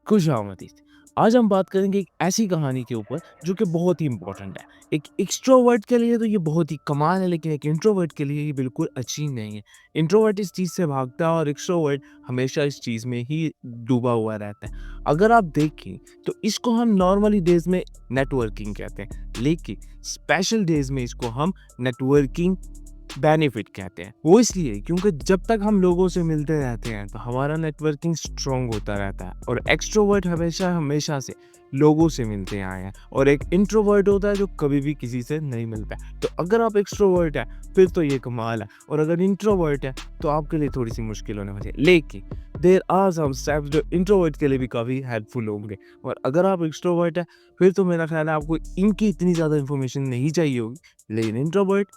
खुशामदीद। आज हम बात करेंगे एक ऐसी कहानी के ऊपर जो कि बहुत ही इम्पोर्टेंट है। एक एक्सट्रोवर्ट के लिए तो ये बहुत ही कमाल है, लेकिन एक इंट्रोवर्ट के लिए ये बिल्कुल अच्छी नहीं है। इंट्रोवर्ट इस चीज़ से भागता है और एक्सट्रोवर्ट हमेशा इस चीज़ में ही डूबा हुआ रहता है। अगर आप देखें तो इसको हम नॉर्मली डेज़ में नेटवर्किंग कहते हैं, लेकिन स्पेशल डेज़ में इसको हम नेटवर्किंग बेनिफिट कहते हैं। वो इसलिए क्योंकि जब तक हम लोगों से मिलते रहते हैं तो हमारा नेटवर्किंग स्ट्रॉन्ग होता रहता है, और एक्सट्रोवर्ट हमेशा हमेशा से लोगों से मिलते आए हैं, और एक इंट्रोवर्ट होता है जो कभी भी किसी से नहीं मिलता है। तो अगर आप एक्सट्रोवर्ट है फिर तो ये कमाल है, और अगर इंट्रोवर्ट है तो आपके लिए थोड़ी सी मुश्किल होने वाली है, लेकिन देर आर सम स्टेप्स जो इंट्रोवर्ट के लिए भी काफ़ी हेल्पफुल होंगे। और अगर आप एक्सट्रोवर्ट है फिर तो मेरा ख्याल है आपको इनकी इतनी ज़्यादा इन्फॉर्मेशन नहीं चाहिए होगी, लेकिन introvert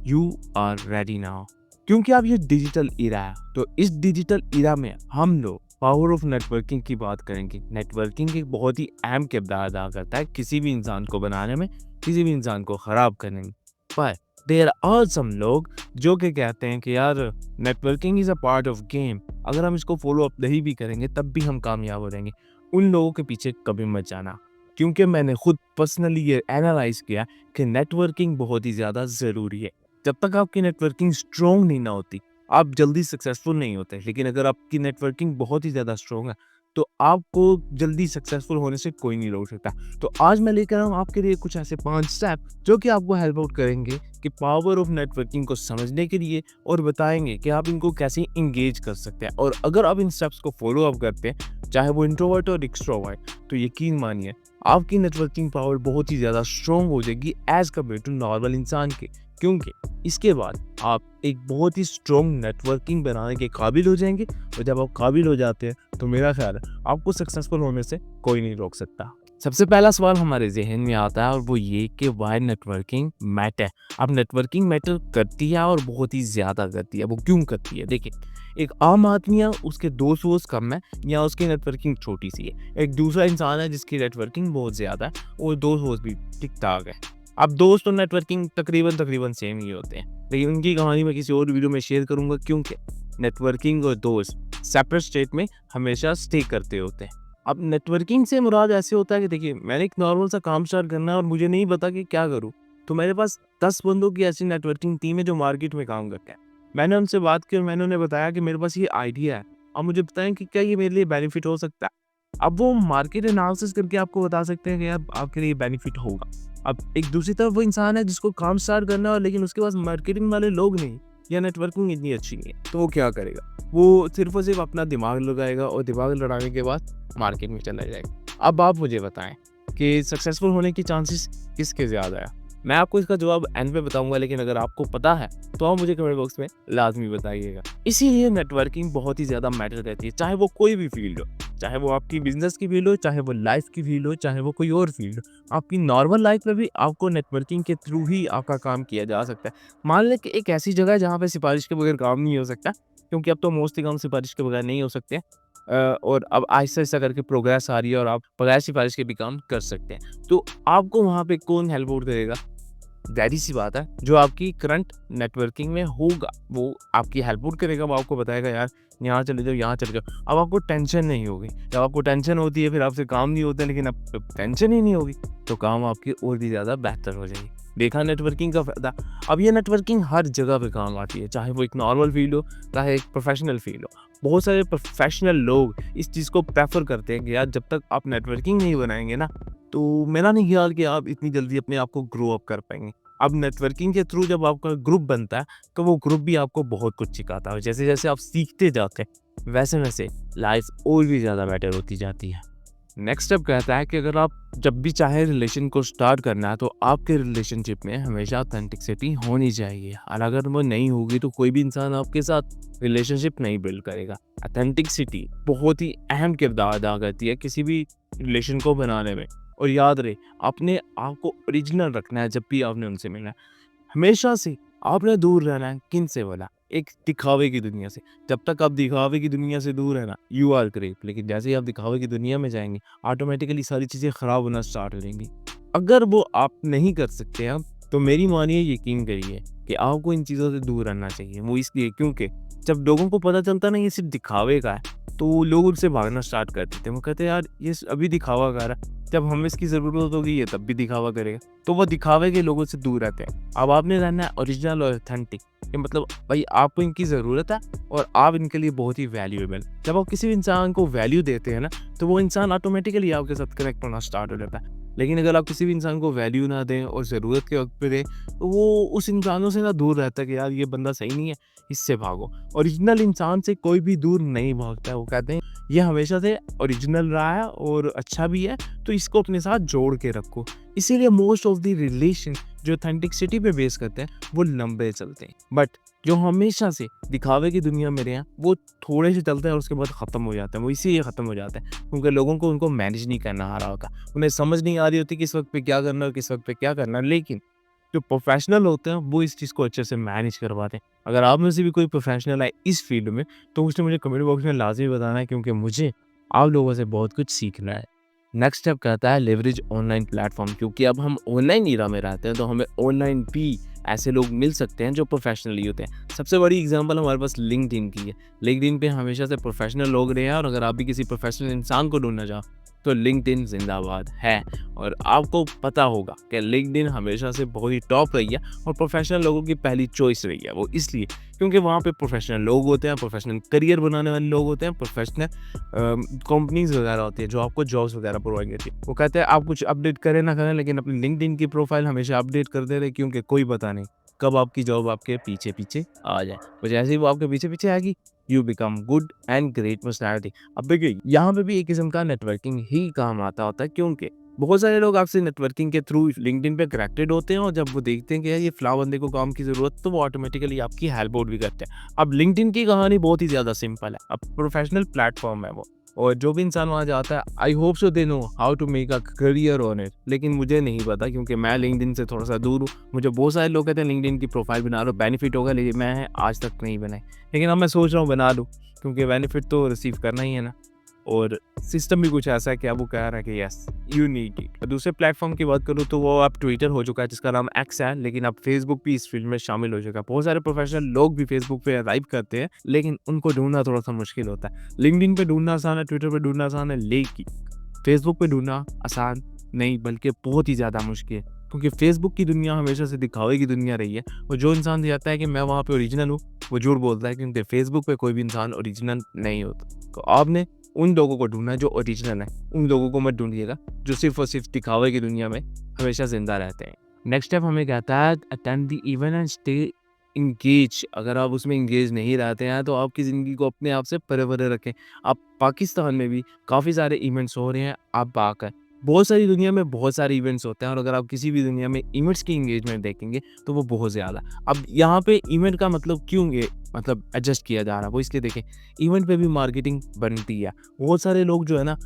you are ready now, क्योंकि अब ये डिजिटल इरा है। तो इस डिजिटल इरा में हम लोग पावर ऑफ नेटवर्किंग की बात करेंगे। नेटवर्किंग एक बहुत ही अहम किरदार अदा करता है किसी भी इंसान को बनाने में, किसी भी इंसान को ख़राब करने में। पर देयर आर सम लोग जो कि कहते हैं कि यार networking is a part of game, अगर हम इसको फॉलो अप नहीं भी करेंगे तब भी हम कामयाब हो जाएंगे। उन लोगों के पीछे कभी मत जाना, क्योंकि मैंने खुद पर्सनली ये एनालाइज किया कि नेटवर्किंग बहुत ही ज़्यादा ज़रूरी है। जब तक आपकी नेटवर्किंग स्ट्रॉन्ग नहीं ना होती, आप जल्दी सक्सेसफुल नहीं होते। लेकिन अगर आपकी नेटवर्किंग बहुत ही ज़्यादा स्ट्रॉन्ग है, तो आपको जल्दी सक्सेसफुल होने से कोई नहीं रोक सकता। तो आज मैं लेकर आया हूँ आपके लिए कुछ ऐसे 5 स्टेप जो कि आपको हेल्प आउट करेंगे कि पावर ऑफ नेटवर्किंग को समझने के लिए, और बताएँगे कि आप इनको कैसे एंगेज कर सकते हैं। और अगर आप इन स्टेप्स को फॉलो अप करते हैं, चाहे वो इंट्रोवर्ट और एक्सट्रोवर्ट, तो यकीन मानिए आपकी नेटवर्किंग पावर बहुत ही ज़्यादा स्ट्रॉन्ग हो जाएगी एज़ कम्पेयर टू नॉर्मल इंसान के। क्योंकि इसके बाद आप एक बहुत ही स्ट्रॉन्ग नेटवर्किंग बनाने के काबिल हो जाएंगे, और जब आप काबिल हो जाते हैं तो मेरा ख्याल है आपको सक्सेसफुल होने से कोई नहीं रोक सकता। सबसे पहला सवाल हमारे जहन में आता है, और वो ये कि वाई नेटवर्किंग मैटर। अब नेटवर्किंग मैटर करती है और बहुत ही ज़्यादा करती है। वो क्यों करती है? देखिए, एक आम आदमी है, उसके दोस्त वोस्त कम है, या उसकी नेटवर्किंग छोटी सी है। एक दूसरा इंसान है जिसकी नेटवर्किंग बहुत ज़्यादा है और दोस्त वोस्त भी ठीक ठाक है। अब दोस्त और नेटवर्किंग तकरीबन सेम ही होते हैं, लेकिन उनकी कहानी मैं किसी और वीडियो में शेयर करूंगा, क्योंकि नेटवर्किंग और दोस्त सेपरेट स्टेट में हमेशा स्टे करते होते हैं। अब नेटवर्किंग से मुराद ऐसे होता है कि देखिए, मैंने एक नॉर्मल सा काम स्टार्ट करना है और मुझे नहीं पता कि क्या करूँ, तो मेरे पास 10 बंदों की ऐसी नेटवर्किंग टीम है जो मार्केट में काम करते हैं। मैंने उनसे बात की और मैंने उन्हें बताया कि मेरे पास ये आइडिया है, अब मुझे बताएं कि क्या ये मेरे लिए बेनिफिट हो सकता है। अब वो मार्केट एनालिसिस करके आपको बता सकते हैं कि यार आपके लिए बेनिफिट होगा। अब एक दूसरी तरफ वो इंसान है जिसको काम स्टार्ट करना है, लेकिन उसके पास मार्केटिंग वाले लोग नहीं, या नेटवर्किंग इतनी अच्छी नहीं है, तो वो क्या करेगा? वो सिर्फ और सिर्फ अपना दिमाग लगाएगा, और दिमाग लड़ाने के बाद मार्केट में चला जाएगा। अब आप मुझे बताएं कि सक्सेसफुल होने की चांसेस किसके ज़्यादा है? मैं आपको इसका जवाब एंड पे बताऊंगा, लेकिन अगर आपको पता है तो आप मुझे कमेंट बॉक्स में लाजमी बताइएगा। इसीलिए नेटवर्किंग बहुत ही ज़्यादा मैटर करती है, चाहे वो कोई भी फील्ड हो, चाहे वो आपकी बिजनेस की फील्ड हो, चाहे वो लाइफ की फील्ड हो, चाहे वो कोई और फील्ड हो। आपकी नॉर्मल लाइफ में भी आपको नेटवर्किंग के थ्रू ही आपका काम किया जा सकता है। मान लें कि एक ऐसी जगह है जहाँ पे सिफारिश के बगैर काम नहीं हो सकता, क्योंकि अब तो मोस्टली काम सिफारिश के बगैर नहीं हो सकते हैं। और अब आहिस्ता-आहिस्ता करके प्रोग्रेस आ रही है और आप बगैर सिफारिश के भी काम कर सकते हैं। तो आपको वहाँ पे कौन हेल्प आउट करेगा? ज़ाहिर-सी बात है, जो आपकी करंट नेटवर्किंग में होगा, वो आपकी हेल्प आउट करेगा। वो आपको बताएगा यार यहाँ चले जाओ, यहाँ चले जाओ। अब आपको टेंशन नहीं होगी। जब आपको टेंशन होती है फिर आपसे काम नहीं होता, लेकिन अब जब टेंशन ही नहीं होगी तो काम आपकी और भी ज़्यादा बेहतर हो जाएगी। देखा नेटवर्किंग का फ़ायदा। अब ये नेटवर्किंग हर जगह पे काम आती है, चाहे वो एक नॉर्मल फील्ड हो, चाहे एक प्रोफेशनल फील्ड हो। बहुत सारे प्रोफेशनल लोग इस चीज़ को प्रेफ़र करते हैं कि यार जब तक आप नेटवर्किंग नहीं बनाएँगे ना, तो मेरा नहीं ख्याल कि आप इतनी जल्दी अपने आप को ग्रो अप कर पाएँगे। अब नेटवर्किंग के थ्रू जब आपका ग्रुप बनता है, तो वो ग्रुप भी आपको बहुत कुछ सिखाता है। जैसे-जैसे आप सीखते जाते हैं, वैसे-वैसे लाइफ़ और भी ज़्यादा बेटर होती जाती है। नेक्स्ट स्टेप कहता है कि अगर आप जब भी चाहे रिलेशन को स्टार्ट करना है, तो आपके रिलेशनशिप में हमेशा ऑथेंटिसिटी होनी चाहिए, और अगर वो नहीं होगी तो कोई भी इंसान आपके साथ रिलेशनशिप नहीं बिल्ड करेगा। ऑथेंटिसिटी बहुत ही अहम किरदार अदा करती है किसी भी रिलेशन को बनाने में। और याद रहे, अपने आप को ओरिजिनल रखना है जब भी आपने उनसे मिलना है। हमेशा से आपने दूर रहना है किन से बोला? एक दिखावे की दुनिया से। जब तक आप दिखावे की दुनिया से दूर है ना, यू आर ग्रेट, लेकिन जैसे ही आप दिखावे की दुनिया में जाएँगे, ऑटोमेटिकली सारी चीज़ें खराब होना स्टार्ट हो जाएँगी। अगर वो आप नहीं कर सकते हैं, तो मेरी मानिए, यकीन करिए कि आपको इन चीज़ों से दूर रहना चाहिए। वो इसलिए क्योंकि जब लोगों को पता चलता है ना ये सिर्फ़ दिखावे का है, तो लोग उनसे भागना स्टार्ट कर देते हैं। वो कहते हैं यार ये अभी दिखावा कर रहा है, जब हमें इसकी ज़रूरत होगी ये तब भी दिखावा करेगा। तो वो दिखावे के लोगों से दूर रहते हैं। अब आपने रहना है ओरिजिनल और ऑथेंटिक, कि मतलब भाई आपको इनकी ज़रूरत है और आप इनके लिए बहुत ही वैल्यूएबल। जब आप किसी भी इंसान को वैल्यू देते हैं ना, तो वो इंसान ऑटोमेटिकली आपके साथ कनेक्ट होना स्टार्ट हो जाता है। लेकिन अगर आप किसी भी इंसान को वैल्यू ना दें और ज़रूरत के वक़्त पे दें, तो वो उस इंसानों से ना दूर रहता है कि यार ये बंदा सही नहीं है, इससे भागो। ओरिजिनल इंसान से कोई भी दूर नहीं भागता है। वो कहते हैं ये हमेशा से ओरिजिनल रहा है और अच्छा भी है, तो इसको अपने साथ जोड़ के रखो। इसीलिए मोस्ट ऑफ द रिलेशन जो ऑथेंटिसिटी पे बेस करते हैं, वो लंबे चलते हैं। बट जो हमेशा से दिखावे की दुनिया में रहे हैं, वो थोड़े से चलते हैं और उसके बाद ख़त्म हो जाते हैं। वो इसीलिए ख़त्म हो जाते हैं क्योंकि लोगों को उनको मैनेज नहीं करना आ रहा होता। उन्हें समझ नहीं आ रही होती किस वक़्त पे क्या करना है और किस वक़्त पे क्या करना है। लेकिन जो प्रोफ़ेशनल होते हैं, वो इस चीज़ को अच्छे से मैनेज कर पाते हैं। अगर आप में से भी कोई प्रोफ़ेशनल है इस फ़ील्ड में, तो उसने मुझे कमेंट बॉक्स में लाज़मी बताना है क्योंकि मुझे आप लोगों से बहुत कुछ सीखना है। नेक्स्ट स्टेप कहता है लेवरेज ऑनलाइन प्लेटफ़ॉर्म, क्योंकि अब हम ऑनलाइन ईरा में रहते हैं, तो हमें ऑनलाइन भी ऐसे लोग मिल सकते हैं जो प्रोफ़ेशनली होते हैं। सबसे बड़ी एग्ज़ाम्पल हमारे पास लिंक्डइन की है। लिंक्डइन पे हमेशा से प्रोफ़ेशनल लोग रहे हैं और अगर आप भी किसी प्रोफ़ेशनल इंसान को ढूँढना चाहो, तो लिंक्डइन ज़िंदाबाद है। और आपको पता होगा कि लिंक्डइन हमेशा से बहुत ही टॉप रही है और प्रोफ़ेशनल लोगों की पहली चॉइस रही है। वो इसलिए क्योंकि वहाँ पे प्रोफ़ेशनल लोग होते हैं, प्रोफ़ेशनल करियर बनाने वाले लोग होते हैं, प्रोफ़ेशनल कंपनीज़ वगैरह होती हैं जो आपको जॉब्स वगैरह प्रोवाइड करती है। वो कहते हैं आप कुछ अपडेट करें ना करें, लेकिन अपनी लिंक्डइन की प्रोफ़ाइल हमेशा अपडेट करते रहें क्योंकि कोई पता नहीं कब आपकी जॉब आपके पीछे-पीछे आ जाए। और जैसे ही वो आपके पीछे-पीछे आएगी, you become good and great personality. अब देखिए यहाँ पे भी एक किस्म का नेटवर्किंग ही काम आता होता है क्योंकि बहुत सारे लोग आपसे नेटवर्किंग के थ्रू लिंक्डइन पे कनेक्टेड होते हैं और जब वो देखते हैं कि यार ये फ़लाँ बंदे को काम की ज़रूरत, तो वो ऑटोमेटिकली आपकी हेल्प आउट भी करते हैं। अब लिंक्डइन की कहानी बहुत ही ज़्यादा सिंपल है। अब प्रोफ़ेशनल प्लेटफ़ॉर्म है वो और जो भी इंसान वहाँ जाता है, I hope so they know how to make a career on it. लेकिन मुझे नहीं पता क्योंकि मैं लिंक्डइन से थोड़ा-सा दूर हूँ। मुझे बहुत सारे लोग कहते हैं लिंक्डइन की प्रोफ़ाइल बना लो, बेनिफिट होगा, लेकिन मैं आज तक नहीं बनाई। लेकिन अब मैं सोच रहा हूँ बना लूँ क्योंकि बेनिफिट तो रिसीव करना ही है ना। और सिस्टम भी कुछ ऐसा है कि अब वो कह रहा है कि यस यू नीड इट। दूसरे प्लेटफॉर्म की बात करूँ तो वो अब ट्विटर हो चुका है जिसका नाम एक्स है, लेकिन अब फेसबुक भी इस फील्ड में शामिल हो चुका है। बहुत सारे प्रोफेशनल लोग भी फेसबुक पे अराइव करते हैं, लेकिन उनको ढूंढना थोड़ा सा मुश्किल होता है। लिंक्डइन पे ढूंढना आसान है, ट्विटर पे ढूंढना आसान है, लेकिन फेसबुक पे ढूंढना आसान नहीं बल्कि बहुत ही ज़्यादा मुश्किल है क्योंकि फेसबुक की दुनिया हमेशा से दिखावे की दुनिया रही है और जो इंसान चाहता है कि मैं वहाँ पे ओरिजिनल हूँ, वो झूठ बोलता है क्योंकि फेसबुक पे कोई भी इंसान ओरिजिनल नहीं होता। तो आपने उन लोगों को ढूँढना है जो ओरिजिनल है, उन लोगों को मत ढूँढिएगा जो सिर्फ़ और सिर्फ़ दिखावे की दुनिया में हमेशा ज़िंदा रहते हैं। नेक्स्ट स्टेप हमें कहता है attend the event and stay engage. अगर आप उसमें एंगेज नहीं रहते हैं तो आपकी ज़िंदगी को अपने आप से परे-परे रखें। अब पाकिस्तान में भी काफ़ी सारे इवेंट्स हो रहे हैं, आप आकर बहुत सारी दुनिया में बहुत सारे इवेंट्स होते हैं और अगर आप किसी भी दुनिया में इवेंट्स की एंगेजमेंट देखेंगे तो वो बहुत ज़्यादा। अब यहाँ पे इवेंट का मतलब क्यों ये मतलब एडजस्ट किया जा रहा है, वो इसलिए देखें इवेंट पे भी मार्केटिंग बनती है। बहुत सारे लोग जो है ना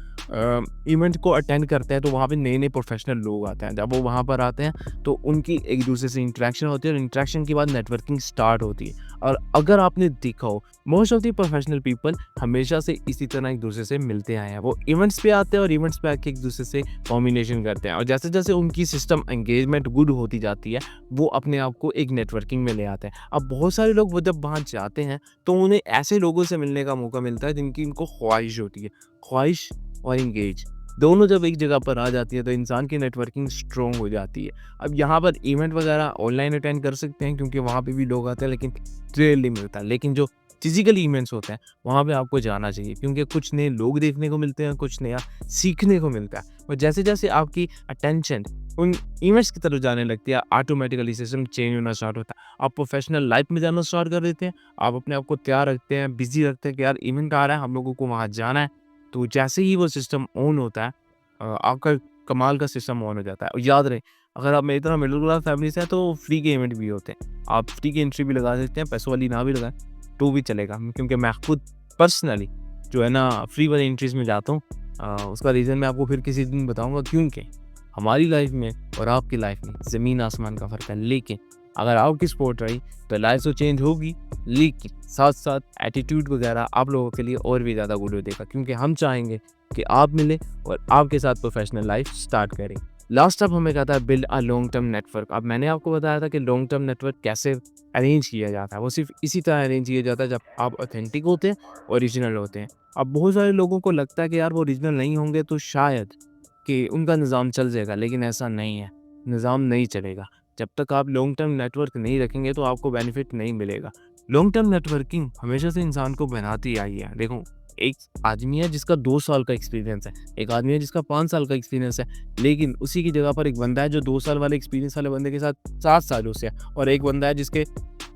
इवेंट को अटेंड करते हैं तो वहाँ पे नए-नए प्रोफेशनल लोग आते हैं। जब वो वहाँ पर आते हैं तो उनकी एक-दूसरे से इंटरेक्शन होती है और इंटरेक्शन के बाद नेटवर्किंग स्टार्ट होती है। और अगर आपने देखा हो most of the professional people हमेशा से इसी तरह एक-दूसरे से मिलते आए हैं। वो इवेंट्स पे आते हैं और इवेंट्स पे आके एक-दूसरे से कॉम्बिनेशन करते हैं और जैसे-जैसे उनकी सिस्टम एंगेजमेंट गुड होती जाती है, वो अपने आप को एक नेटवर्किंग में ले आते हैं। अब बहुत सारे लोग वो जब वहाँ जाते हैं तो उन्हें ऐसे लोगों से मिलने का मौका मिलता है जिनकी उनको ख्वाहिश होती है। ख्वाहिश और एंगेज दोनों जब एक जगह पर आ जाती है तो इंसान की नेटवर्किंग स्ट्रॉन्ग हो जाती है। अब यहाँ पर इवेंट वगैरह ऑनलाइन अटेंड कर सकते हैं क्योंकि वहाँ पे भी लोग आते हैं, लेकिन रेयरली मिलता है। लेकिन जो फिजिकल इवेंट्स होते हैं वहाँ पे आपको जाना चाहिए क्योंकि कुछ नए लोग देखने को मिलते हैं, कुछ नया सीखने को मिलता है। और जैसे-जैसे आपकी अटेंशन उन इवेंट्स की तरफ जाने लगती है, ऑटोमेटिकली सिस्टम चेंज होना स्टार्ट होता है। आप प्रोफेशनल लाइफ में जाना स्टार्ट कर देते हैं, आप अपने आप को तैयार रखते हैं, बिज़ी रखते हैं कि यार इवेंट आ रहा है, हम लोगों को वहाँ जाना है। तो जैसे ही वो सिस्टम ऑन होता है आपका कमाल का सिस्टम ऑन हो जाता है। और याद रहे अगर आप मेरी तरह मिडिल क्लास फैमिली से हैं तो फ्री के इवेंट भी होते हैं। आप फ्री की एंट्री भी लगा सकते हैं, पैसों वाली ना भी लगाएँ तो भी चलेगा क्योंकि मैं खुद पर्सनली जो है ना फ्री वाली एंट्रीज़ में जाता हूँ। उसका रीज़न मैं आपको फिर किसी दिन बताऊँगा क्योंकि हमारी लाइफ में और आपकी लाइफ में ज़मीन आसमान का फ़र्क है। लेकिन अगर आपकी सपोर्ट रही तो लाइफ तो चेंज होगी, लेकिन साथ-साथ एटीट्यूड वगैरह आप लोगों के लिए और भी ज़्यादा गुड हो देगा क्योंकि हम चाहेंगे कि आप मिलें और आपके साथ प्रोफेशनल लाइफ स्टार्ट करें। लास्ट स्टेप हमें कहता है build a long term network. अब मैंने आपको बताया था कि लॉन्ग टर्म नेटवर्क कैसे अरेंज किया जाता है, वो सिर्फ़ इसी तरह अरेंज किया जाता है जब आप ऑथेंटिक होते हैं, ओरिजिनल होते हैं। अब बहुत सारे लोगों को लगता है कि यार वो ओरिजिनल नहीं होंगे तो शायद कि उनका निज़ाम चल जाएगा, लेकिन ऐसा नहीं है, निज़ाम नहीं चलेगा। जब तक आप लॉन्ग टर्म नेटवर्क नहीं रखेंगे तो आपको बेनिफिट नहीं मिलेगा। लॉन्ग टर्म नेटवर्किंग हमेशा से इंसान को बनाती आई है। देखो, एक आदमी है जिसका 2 साल का एक्सपीरियंस है, एक आदमी है जिसका 5 साल का एक्सपीरियंस है, लेकिन उसी की जगह पर एक बंदा है जो 2 साल वाले एक्सपीरियंस वाले बंदे के साथ 7 सालों से है, और एक बंदा है जिसके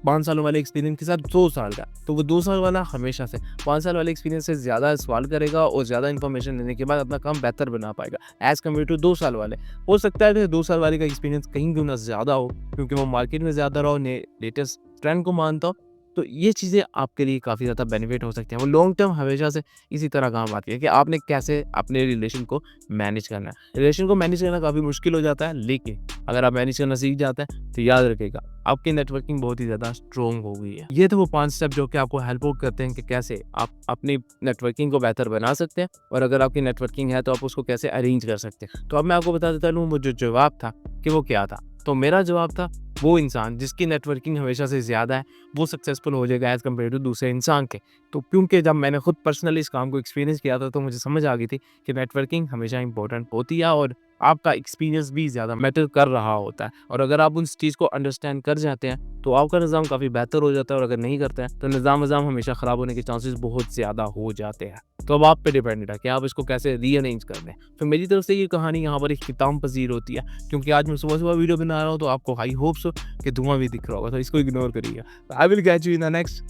5 सालों वाले एक्सपीरियंस के साथ 2 साल का। तो वो 2 साल वाला हमेशा से 5 साल वाले एक्सपीरियंस से ज़्यादा सवाल करेगा और ज़्यादा इन्फॉर्मेशन लेने के बाद अपना काम बेहतर बना पाएगा एज़ कम्पेयर टू 2 साल वाले। हो सकता है कि 2 साल वाले का एक्सपीरियंस कहीं गुना ज़्यादा हो, क्योंकि वो मार्केट में ज़्यादा रहा हो, लेटेस्ट ट्रेंड को मानता हो। तो ये चीज़ें आपके लिए काफ़ी ज़्यादा बेनिफिट हो सकती हैं। वो लॉन्ग टर्म हमेशा से इसी तरह काम आती है कि आपने कैसे अपने रिलेशन को मैनेज करना है। रिलेशन को मैनेज करना काफ़ी मुश्किल हो जाता है, लेकिन अगर आप मैनेज करना सीख जाते हैं तो याद रखिएगा आपकी नेटवर्किंग बहुत ही ज़्यादा स्ट्रॉन्ग हो गई है। ये थे वो 5 स्टेप जो कि आपको हेल्प आउट करते हैं कि कैसे आप अपनी नेटवर्किंग को बेहतर बना सकते हैं, और अगर आपकी नेटवर्किंग है तो आप उसको कैसे अरेंज कर सकते हैं। तो अब मैं आपको बता देता हूँ वो जो जवाब था कि वो क्या था। तो मेरा जवाब था, वो इंसान जिसकी नेटवर्किंग हमेशा से ज़्यादा है वो सक्सेसफुल हो जाएगा एज़ कम्पेयर टू दूसरे इंसान के। तो क्योंकि जब मैंने खुद पर्सनली इस काम को एक्सपीरियंस किया था तो मुझे समझ आ गई थी कि नेटवर्किंग हमेशा इंपॉर्टेंट होती है, और आपका एक्सपीरियंस भी ज़्यादा मैटर कर रहा होता है। और अगर आप उस चीज़ को अंडरस्टैंड कर जाते हैं तो आपका निज़ाम काफ़ी बेहतर हो जाता है, और अगर नहीं करते हैं तो निज़ाम हमेशा ख़राब होने के चांसेस बहुत ज़्यादा हो जाते हैं। तो अब आप पे डिपेंडेड है कि आप इसको कैसे रीअरेंज कर लें। तो मेरी तरफ से ये कहानी यहाँ पर इख्तिताम पज़ीर होती है, क्योंकि आज मैं सुबह-सुबह वीडियो बना रहा हूँ तो आपको हाई होप्स हो कि धुआँ भी दिख रहा होगा, तो इसको इग्नोर करिएगा। I will catch you in the next